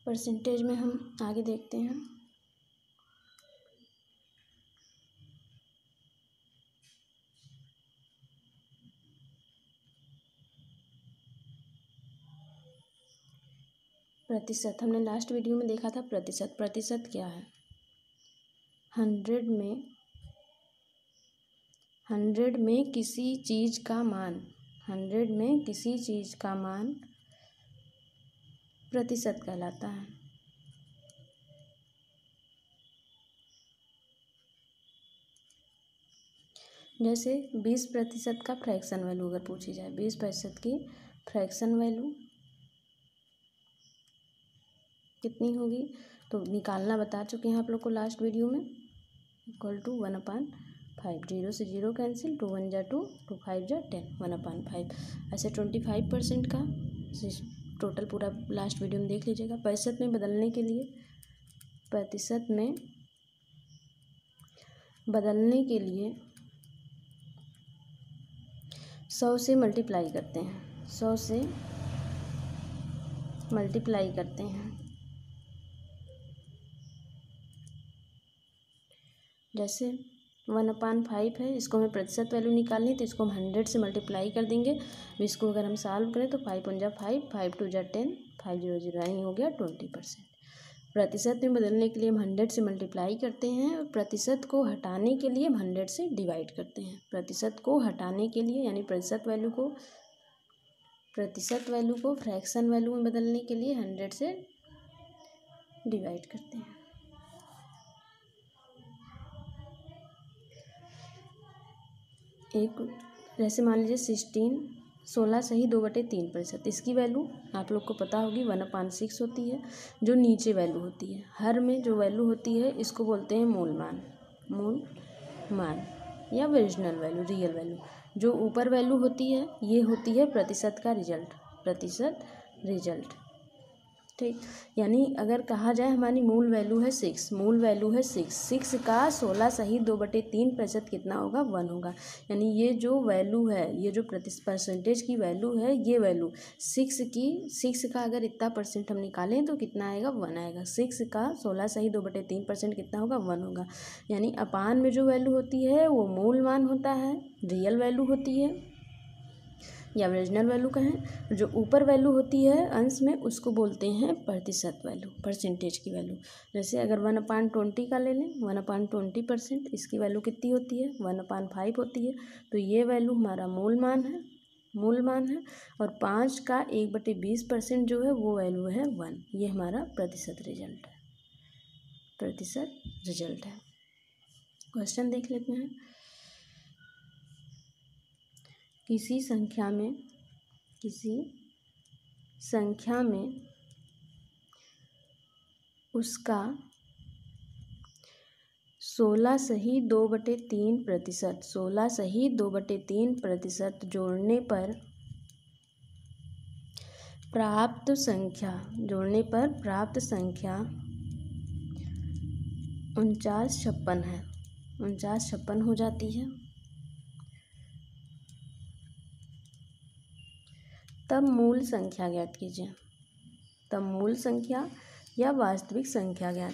Percentage में हम आगे देखते हैं। प्रतिशत, हमने लास्ट वीडियो में देखा था प्रतिशत। प्रतिशत क्या है? 100 में किसी चीज़ का मान, 100 में किसी चीज़ का मान प्रतिशत कहलाता है। जैसे 20% का फ्रैक्शन वैल्यू अगर पूछी जाए, 20% की फ्रैक्शन वैल्यू कितनी होगी, तो निकालना बता चुके हैं आप लोग को लास्ट वीडियो में। इक्वल टू 1/5, 0 से 0 कैंसिल, 2 1 जा 2, 2 5 जा 10, 1/5। ऐसे 25% का टोटल पूरा लास्ट वीडियो में देख लीजिएगा। प्रतिशत में बदलने के लिए, प्रतिशत में बदलने के लिए 100 से मल्टीप्लाई करते हैं, 100 से मल्टीप्लाई करते हैं। जैसे 1/5 है, इसको हमें प्रतिशत वैल्यू निकालनी है, तो इसको हम 100 से मल्टीप्लाई कर देंगे। इसको अगर हम सॉल्व करें तो 5 1 जा 5, 5 2 जा 10, 5 0 0 यानी हो गया 20%। प्रतिशत में बदलने के लिए हम 100 से मल्टीप्लाई करते हैं और प्रतिशत को हटाने के लिए हम 100 से डिवाइड करते हैं। प्रतिशत को हटाने के लिए यानी प्रतिशत वैल्यू को फ्रैक्शन वैल्यू में बदलने के लिए 100 से डिवाइड करते हैं। एक जैसे मान लीजिए 16 सही 2/3%, इसकी वैल्यू आप लोग को पता होगी 1/6 होती है, जो नीचे वैल्यू होती है। हर में जो वैल्यू होती है इसको बोलते हैं मूल मान या ओरिजिनल वैल्यू, रियल वैल्यू। जो ऊपर वैल्यू होती है ये होती है प्रतिशत का रिजल्ट, प्रतिशत रिजल्ट। ठीक, यानी अगर कहा जाए हमारी मूल वैल्यू है 6, मूल वैल्यू है 6 का 16 सही 2/3% कितना होगा? 1 होगा। यानी ये जो वैल्यू है, ये जो परसेंटेज की वैल्यू है, ये वैल्यू 6 का अगर इतना परसेंट हम निकालें तो कितना आएगा? 1 आएगा। 6 का 16 सही 2/3% कितना होगा? 1 होगा। यानी अपान में जो वैल्यू होती है वो मूल मान होता है, रियल वैल्यू होती है या ओरिजिनल वैल्यू कहें। जो ऊपर वैल्यू होती है अंश में उसको बोलते हैं प्रतिशत वैल्यू, परसेंटेज की वैल्यू। जैसे अगर 1/20 का ले लें, 1/20%, इसकी वैल्यू कितनी होती है? 1/5 होती है। तो ये वैल्यू हमारा मूल मान है और 5 का 1/20% जो है वो वैल्यू है 1। ये हमारा प्रतिशत रिजल्ट है। क्वेश्चन देख लेते हैं। किसी संख्या में उसका 16 सही 2/3%, 16 सही 2/3% जोड़ने पर प्राप्त संख्या 4956 है, 4956 हो जाती है। तब मूल संख्या ज्ञात कीजिए, तब मूल संख्या या वास्तविक संख्या ज्ञात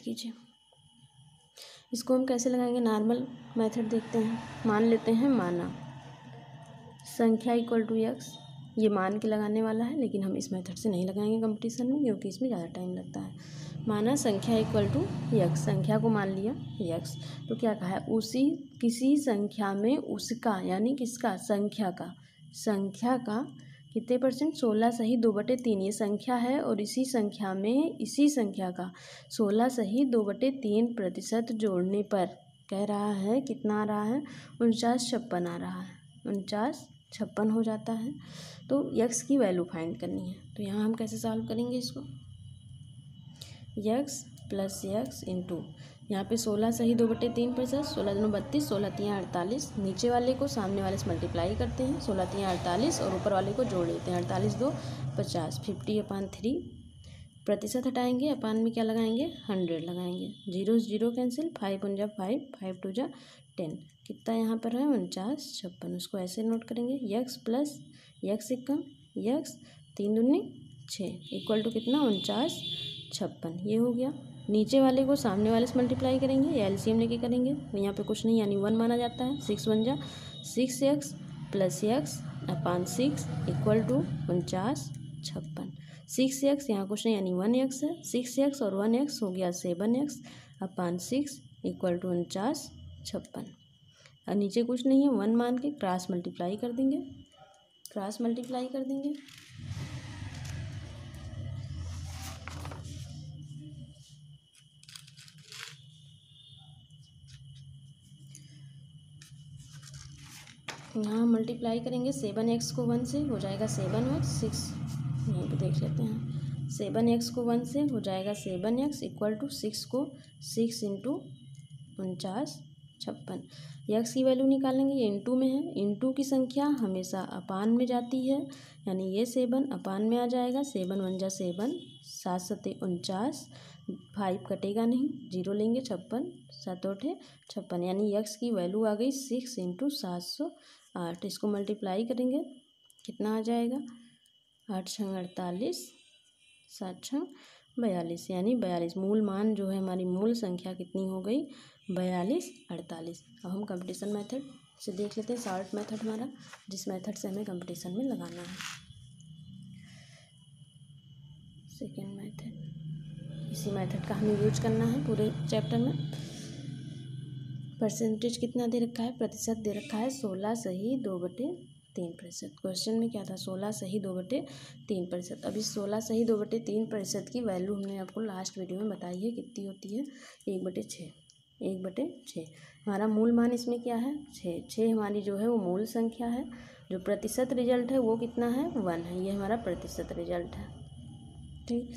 कीजिए। इसको हम कैसे लगाएंगे? नॉर्मल मेथड देखते हैं। मान लेते हैं माना संख्या इक्वल टू x, ये मान के लगाने वाला है, लेकिन हम इस मेथड से नहीं लगाएंगे कंपटीशन में क्योंकि इसमें ज़्यादा टाइम लगता है। माना संख्या इक्वल टू x, संख्या को मान लिया x, तो क्या कहा है? किसी संख्या में उसका, यानी किसका? संख्या का कितने परसेंट? 16 सही 2/3, ये संख्या है और इसी संख्या का 16 सही 2/3% जोड़ने पर कह रहा है कितना आ रहा है? 4956 आ रहा है, 4956 हो जाता है। तो x की वैल्यू फाइंड करनी है, तो यहाँ हम कैसे सॉल्व करेंगे इसको? x प्लस x इंटू यहाँ पे 16 सही 2/3%, 16 दूनी 32, 16 तियाँ 48, नीचे वाले को सामने वाले से मल्टीप्लाई करते हैं, 16 तियाँ 48 और ऊपर वाले को जोड़ लेते हैं, 48 2 50, 50/3, प्रतिशत हटाएंगे, अपान में क्या लगाएंगे 100 लगाएंगे, 0 0 कैंसिल, 5 1 जा 5, 5 2 जा 10, कितना यहाँ पर है 49 56। उसको ऐसे नोट करेंगे यक्स प्लस यक्स एकम यक्स 3 दूनी 6 इक्वल टू कितना 49 56। ये हो गया। नीचे वाले को सामने वाले से मल्टीप्लाई करेंगे या एलसीएम लेके करेंगे, यहाँ पे कुछ नहीं यानी 1 माना जाता है। 6 1 जा 6 x plus x upon 6 equal to 49 56। 6 x यहाँ कुछ नहीं यानी 1 एक्स है, 6 एक्स और 1 एक्स हो गया 7 एक्स अपान 6 इक्वल टू 49 56। और नीचे कुछ नहीं है 1 मान के क्रॉस मल्टीप्लाई कर देंगे, क्रॉस मल्टीप्लाई कर देंगे। यहाँ मल्टीप्लाई करेंगे 7 एक्स को 1 से हो जाएगा 7 और 6, यहीं पे देख लेते हैं। 7 एक्स को 1 से हो जाएगा 7 एक्स इक्वल टू 6 को 6 इंटू 49 56। यक्स की वैल्यू निकालेंगे, ये इंटू में है, इंटू की संख्या हमेशा अपान में जाती है, यानी ये 7 अपान में आ जाएगा। 7 1 जा 7, 7 7 49, 5 कटेगा नहीं, 0 लेंगे 56, 7 8 56, यानी यक्स की वैल्यू आ गई 6 इंटू 708। इसको मल्टीप्लाई करेंगे कितना आ जाएगा 8 6 48, 7 6 42, यानी 42। मूल मान जो है हमारी मूल संख्या कितनी हो गई 42 48। अब हम कंपटीशन मेथड से देख लेते हैं, शॉर्ट मेथड हमारा, जिस मेथड से हमें कंपटीशन में लगाना है। सेकेंड मेथड, इसी मेथड का हमें यूज करना है पूरे चैप्टर में। परसेंटेज कितना दे रखा है, प्रतिशत दे रखा है 16 सही 2/3%। क्वेश्चन में क्या था 16 सही 2/3%। अब इस 16 सही 2/3% की वैल्यू हमने आपको लास्ट वीडियो में बताई है कितनी होती है 1/6, 1/6। हमारा मूल मान इसमें क्या है 6, 6 हमारी जो है वो मूल संख्या है। जो प्रतिशत रिजल्ट है वो कितना है 1 है, ये हमारा प्रतिशत रिजल्ट है। ठीक,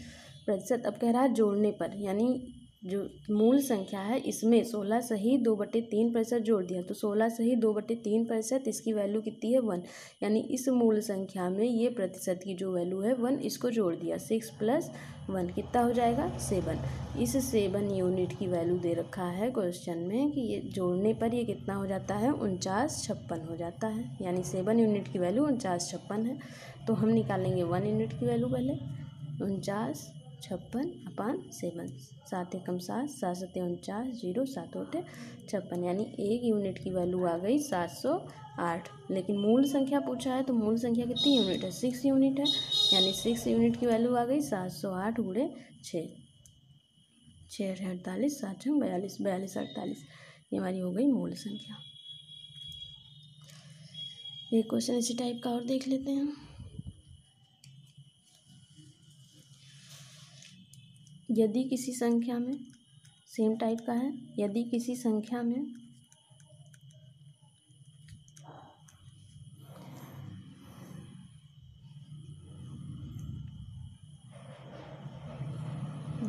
प्रतिशत अब कह रहा है जोड़ने पर, यानी जो मूल संख्या है इसमें 16 सही 2/3% जोड़ दिया, तो 16 सही 2/3% इसकी वैल्यू कितनी है 1, यानी इस मूल संख्या में ये प्रतिशत की जो वैल्यू है 1 इसको जोड़ दिया। 6 + 1 कितना हो जाएगा 7। इस 7 यूनिट की वैल्यू दे रखा है क्वेश्चन में कि ये जोड़ने पर ये कितना हो जाता है 49 56 हो जाता है, यानी 7 यूनिट की वैल्यू 49 56 है। तो हम निकालेंगे 1 यूनिट की वैल्यू पहले, 49 56 अपान 7, 7 एकम 7, 7 7 49, 0 7 8 56, यानी 1 यूनिट की वैल्यू आ गई 708। लेकिन मूल संख्या पूछा है तो मूल संख्या कितनी यूनिट है 6 यूनिट है, यानी 6 यूनिट की वैल्यू आ गई 708 गुणे 6, 6 48, 7 42, 42 48, ये हमारी हो गई मूल संख्या। एक क्वेश्चन इसी टाइप का और देख लेते हैं। यदि किसी संख्या में, सेम टाइप का है, यदि किसी संख्या में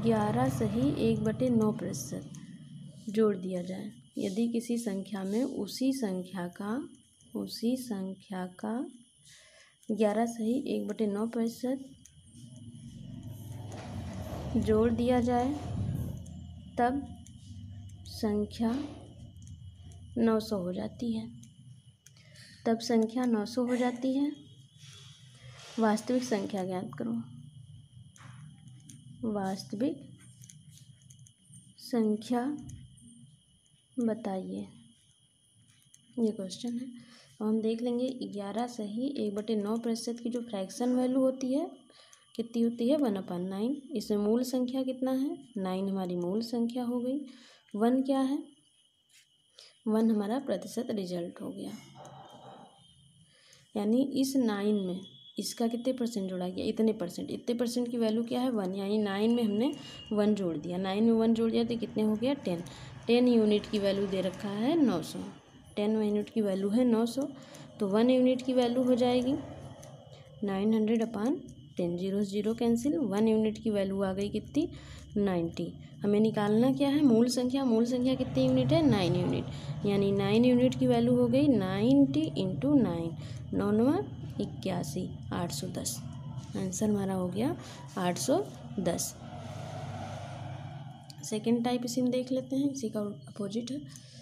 11 सही 1/9% जोड़ दिया जाए, यदि किसी संख्या में उसी संख्या का 11 सही 1/9% जोड़ दिया जाए, तब संख्या 900 हो जाती है, तब संख्या 900 हो जाती है। वास्तविक संख्या ज्ञात करो, वास्तविक संख्या बताइए, ये क्वेश्चन है। और हम देख लेंगे 11 सही 1/9% की जो फ्रैक्शन वैल्यू होती है कितनी होती है 1/9। इसमें मूल संख्या कितना है 9 हमारी मूल संख्या हो गई। 1 क्या है 1 हमारा प्रतिशत रिजल्ट हो गया, यानी इस 9 में इसका कितने परसेंट जोड़ा गया इतने परसेंट की वैल्यू क्या है 1, यानी 9 में हमने 1 जोड़ दिया, 9 में 1 जोड़ दिया तो कितने हो गया 10 यूनिट की वैल्यू दे रखा है 900, 10 यूनिट की वैल्यू है 900, तो 1 यूनिट की वैल्यू हो जाएगी 900/10, 0 0 कैंसिल, 1 यूनिट की वैल्यू आ गई कितनी 90। हमें निकालना क्या है मूल संख्या कितनी यूनिट है 9 यूनिट, यानी 9 यूनिट की वैल्यू हो गई 90 × 9, 9 9 81, 810। आंसर हमारा हो गया 810। 10। सेकेंड टाइप इसी में देख लेते हैं, इसी का अपोजिट है।